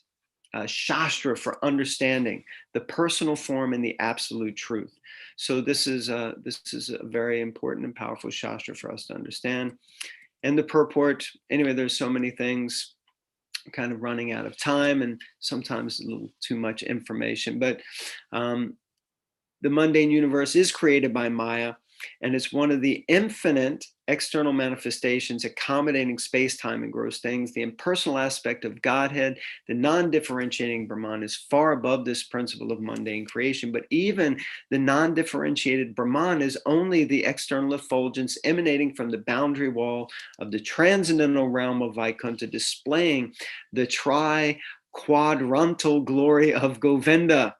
Shastra for understanding the personal form and the absolute truth. So this is a very important and powerful Shastra for us to understand. And the purport, anyway, there's so many things, kind of running out of time and sometimes a little too much information, but the mundane universe is created by Maya, and it's one of the infinite external manifestations accommodating space, time, and gross things. The impersonal aspect of Godhead, the non-differentiating Brahman, is far above this principle of mundane creation. But even the non-differentiated Brahman is only the external effulgence emanating from the boundary wall of the transcendental realm of Vaikuntha, displaying the tri-quadrantal glory of Govinda.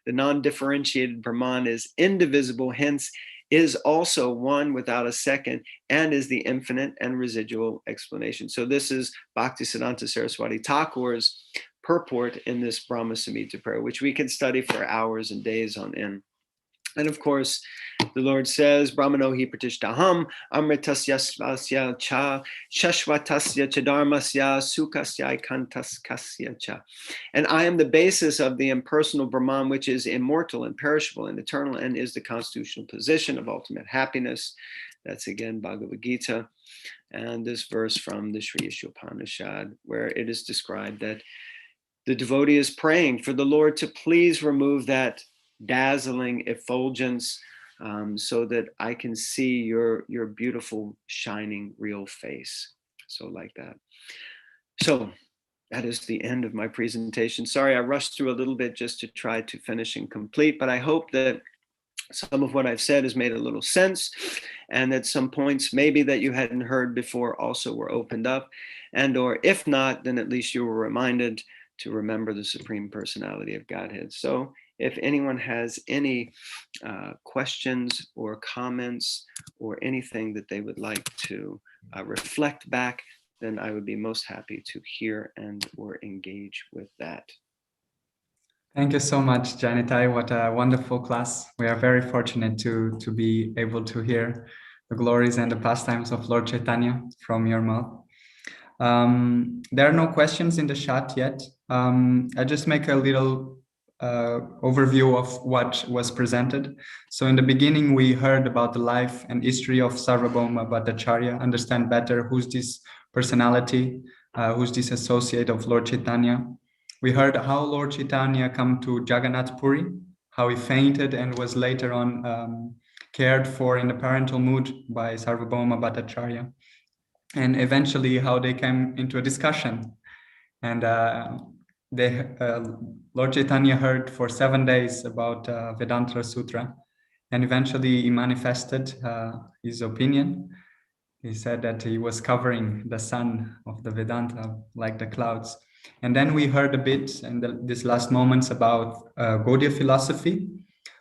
The non-differentiated Brahman is indivisible, hence is also one without a second, and is the infinite and residual explanation. So this is Bhaktisiddhanta Saraswati Thakur's purport in this Brahma Samhita prayer, which we can study for hours and days on end. And of course, the Lord says, Brahmano hi pratishtaham, amritasya svasya cha, shashvatasya cha dharmasya, sukasya kantaskasya cha. And I am the basis of the impersonal Brahman, which is immortal and perishable and eternal, and is the constitutional position of ultimate happiness. That's again Bhagavad Gita. And this verse from the Sri Ishopanishad, where it is described that the devotee is praying for the Lord to please remove that dazzling effulgence, so that I can see your beautiful, shining, real face. So like that. So that is the end of my presentation. Sorry, I rushed through a little bit just to try to finish and complete, but I hope that some of what I've said has made a little sense, and that some points maybe that you hadn't heard before also were opened up, and or if not, then at least you were reminded to remember the Supreme Personality of Godhead. So if anyone has any questions or comments or anything that they would like to reflect back, then I would be most happy to hear and or engage with that. Thank you so much, Janitai. What a wonderful class. We are very fortunate to be able to hear the glories and the pastimes of Lord Chaitanya from your mouth. There are no questions in the chat yet. I just make a little overview of what was presented. So in the beginning, we heard about the life and history of Sarvabhumabhattacharya, understand better who's this personality, who's this associate of Lord Chaitanya. We heard how Lord Chaitanya come to Jagannath Puri, how he fainted and was later on cared for in the parental mood by Sarvabhumabhattacharya, and eventually how they came into a discussion. And Lord Chaitanya heard for 7 days about Vedanta Sutra, and eventually he manifested his opinion. He said that he was covering the sun of the Vedanta like the clouds. And then we heard a bit in these last moments about Gaudiya philosophy,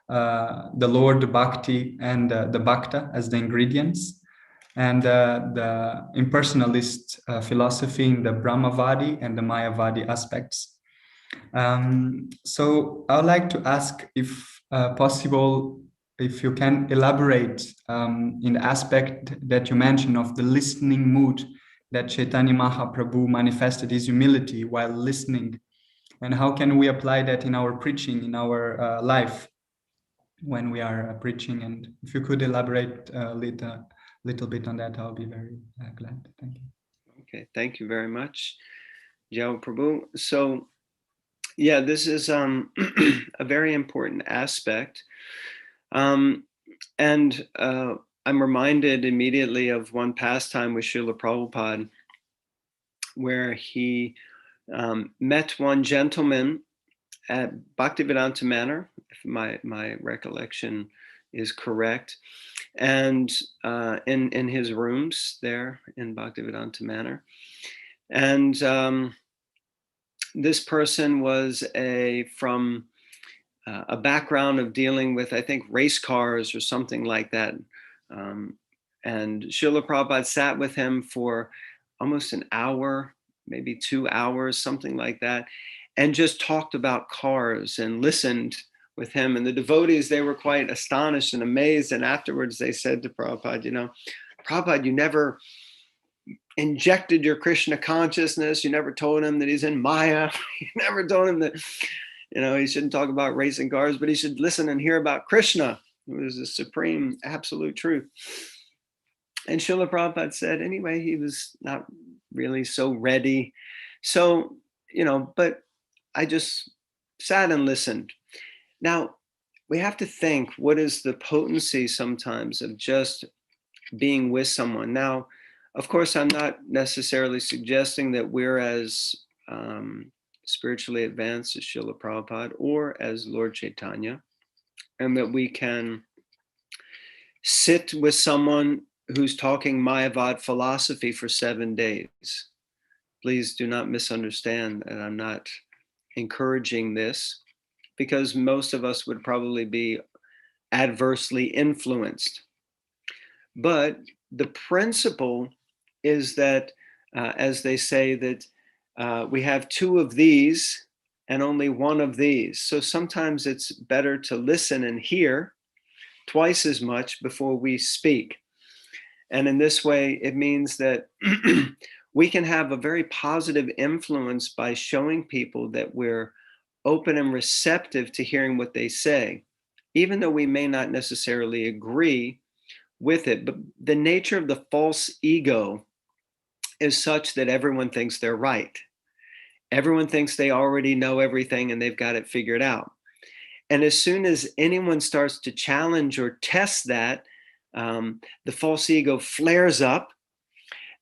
the Lord, the Bhakti, and the Bhakta as the ingredients, and the impersonalist philosophy in the Brahmavadi and the Mayavadi aspects. So I would like to ask, if possible, if you can elaborate in the aspect that you mentioned of the listening mood that Chaitanya Mahaprabhu manifested his humility while listening, and how can we apply that in our preaching, in our life when we are preaching? And if you could elaborate a little bit on that, I'll be very glad. Thank you. Okay, thank you very much, Jai Prabhu. So yeah, this is a very important aspect. And I'm reminded immediately of one pastime with Srila Prabhupada, where he met one gentleman at Bhaktivedanta Manor, if my recollection is correct, and in his rooms there in Bhaktivedanta Manor. And this person was from a background of dealing with, I think, race cars or something like that. And Srila Prabhupada sat with him for almost an hour, maybe 2 hours, something like that, and just talked about cars and listened with him. And the devotees, they were quite astonished and amazed. And afterwards they said to Prabhupada, Prabhupada, you never injected your Krishna consciousness. You never told him that he's in Maya. You never told him that, he shouldn't talk about racing cars, but he should listen and hear about Krishna, who is the supreme absolute truth. And Srila Prabhupada said, anyway, he was not really so ready. So, but I just sat and listened. Now, we have to think, what is the potency sometimes of just being with someone? Now, of course, I'm not necessarily suggesting that we're as spiritually advanced as Srila Prabhupada or as Lord Chaitanya, and that we can sit with someone who's talking Mayavad philosophy for 7 days. Please do not misunderstand, and I'm not encouraging this, because most of us would probably be adversely influenced. But the principle is that, as they say, that we have 2 of these and only 1 of these. So sometimes it's better to listen and hear twice as much before we speak. And in this way, it means that we can have a very positive influence by showing people that we're open and receptive to hearing what they say, even though we may not necessarily agree with it. But the nature of the false ego is such that everyone thinks they're right. Everyone thinks they already know everything and they've got it figured out. And as soon as anyone starts to challenge or test that, the false ego flares up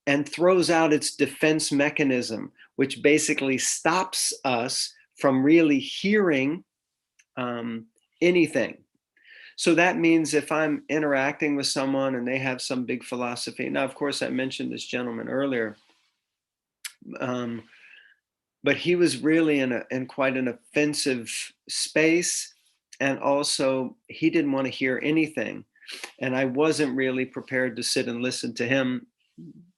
and throws out its defense mechanism, which basically stops us from really hearing anything. So that means if I'm interacting with someone and they have some big philosophy, now, of course, I mentioned this gentleman earlier, but he was really in quite an offensive space. And also, he didn't want to hear anything. And I wasn't really prepared to sit and listen to him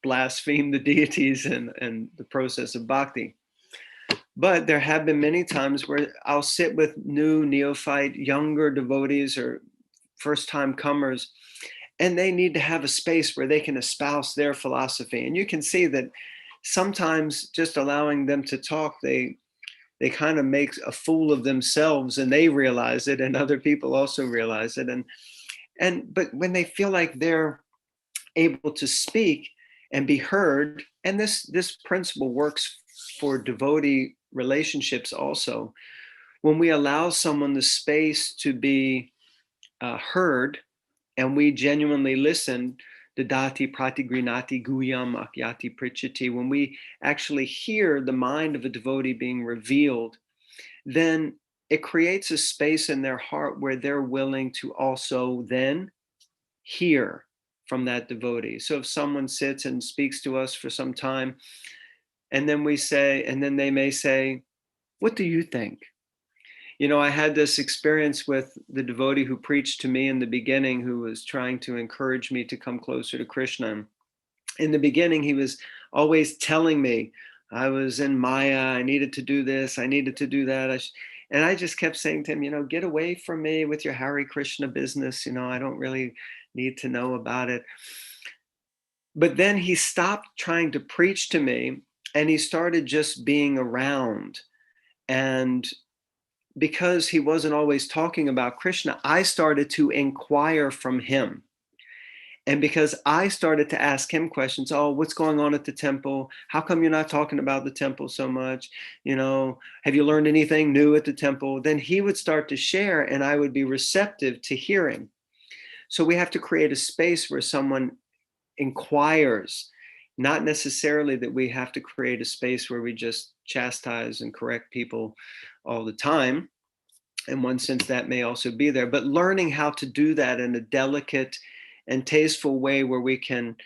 blaspheme the deities and the process of bhakti. But there have been many times where I'll sit with new neophyte, younger devotees or first-time comers, and they need to have a space where they can espouse their philosophy. And you can see that sometimes just allowing them to talk, they kind of make a fool of themselves, and they realize it, and other people also realize it. But when they feel like they're able to speak and be heard, and this principle works for devotee relationships also, when we allow someone the space to be heard, and we genuinely listen, dadati pratigrinati guyam akyati prichati, when we actually hear the mind of a devotee being revealed, then it creates a space in their heart where they're willing to also then hear from that devotee. So if someone sits and speaks to us for some time, and then they may say, what do you think? I had this experience with the devotee who preached to me in the beginning, who was trying to encourage me to come closer to Krishna. In the beginning, he was always telling me I was in Maya, I needed to do this, I needed to do that. And I just kept saying to him, get away from me with your Hare Krishna business. I don't really need to know about it. But then he stopped trying to preach to me, and he started just being around. And because he wasn't always talking about Krishna, I started to inquire from him. And because I started to ask him questions, what's going on at the temple? How come you're not talking about the temple so much? Have you learned anything new at the temple? Then he would start to share, and I would be receptive to hearing. So we have to create a space where someone inquires, not necessarily that we have to create a space where we just chastise and correct people all the time. In one sense, that may also be there, but learning how to do that in a delicate and tasteful way where we can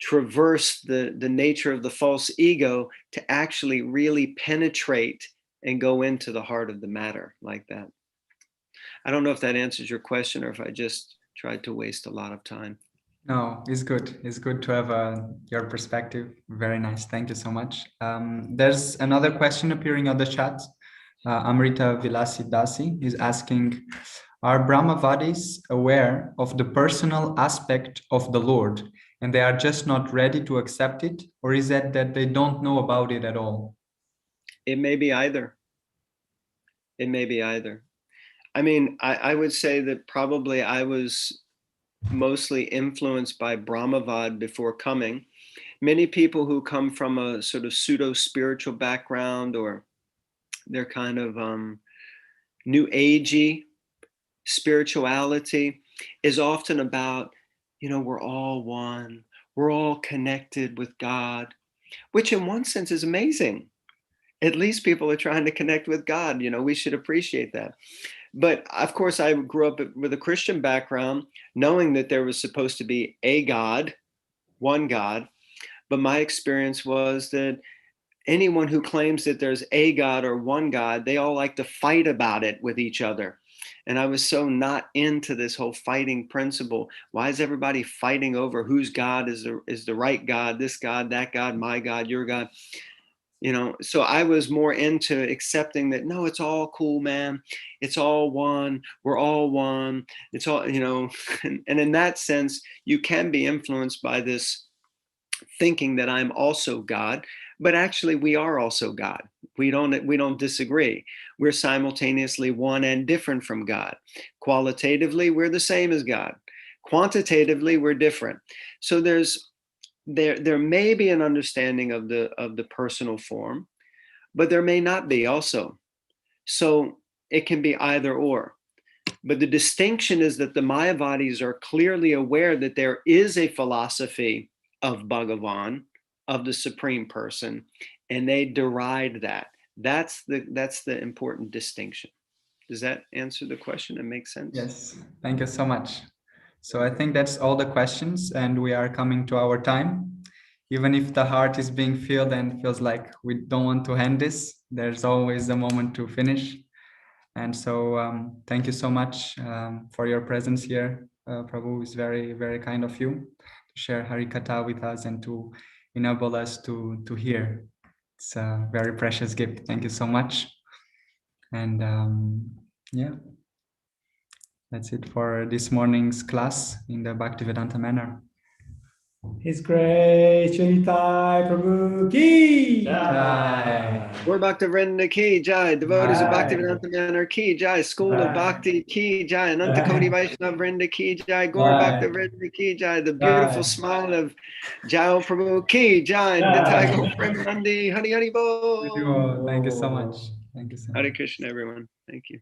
traverse the nature of the false ego to actually really penetrate and go into the heart of the matter like that. I don't know if that answers your question or if I just tried to waste a lot of time. No, it's good. It's good to have your perspective. Very nice. Thank you so much. There's another question appearing on the chat. Amrita Vilasi Dasi is asking, are Brahmavadis aware of the personal aspect of the Lord and they are just not ready to accept it? Or is it that they don't know about it at all? It may be either. It may be either. I mean, I would say that probably I was mostly influenced by Brahmavad before coming. Many people who come from a sort of pseudo-spiritual background, or they're kind of new agey spirituality, is often about, we're all one, we're all connected with God, which in one sense is amazing. At least people are trying to connect with God. We should appreciate that. But of course, I grew up with a Christian background, knowing that there was supposed to be a God, one God. But my experience was that anyone who claims that there's a God or one God, they all like to fight about it with each other. And I was so not into this whole fighting principle. Why is everybody fighting over whose God is the right God, this God, that God, my God, your God? So I was more into accepting that, no, it's all cool, man. It's all one. We're all one. It's all, and in that sense, you can be influenced by this thinking that I'm also God, but actually we are also God. We don't disagree. We're simultaneously one and different from God. Qualitatively, we're the same as God. Quantitatively, we're different. So there may be an understanding of the personal form, but there may not be also. So it can be either or. But the distinction is that the Mayavadis are clearly aware that there is a philosophy of Bhagavan, of the Supreme Person, and they deride that. That's the important distinction. Does that answer the question and make sense? Yes, thank you so much. So I think that's all the questions, and we are coming to our time. Even if the heart is being filled and feels like we don't want to end this, there's always a moment to finish. And so thank you so much for your presence here. Prabhu, is very, very kind of you to share Harikatha with us and to enable us to hear. It's a very precious gift. Thank you so much. And yeah, that's it for this morning's class in the Bhaktivedanta Manor. His Grace Chanitai Prabhu Ki Jai. Gaur Bhaktivedanta Ki Jai, devotees of Jai. Bhaktivedanta Manor Ki Jai, School of Jai. Bhakti Ki Jai, Ananta Jai. Koti Vaishnava Vrinda Ki Jai, Gaur Jai. Bhaktivedanta Ki Jai, the beautiful Jai. smile of Jai Prabhu Ki Jai, Jai. Nitai Gaur Premanandi, Hari Hari Bo. Thank you so much. Thank you so much. Hare Krishna, everyone. Thank you.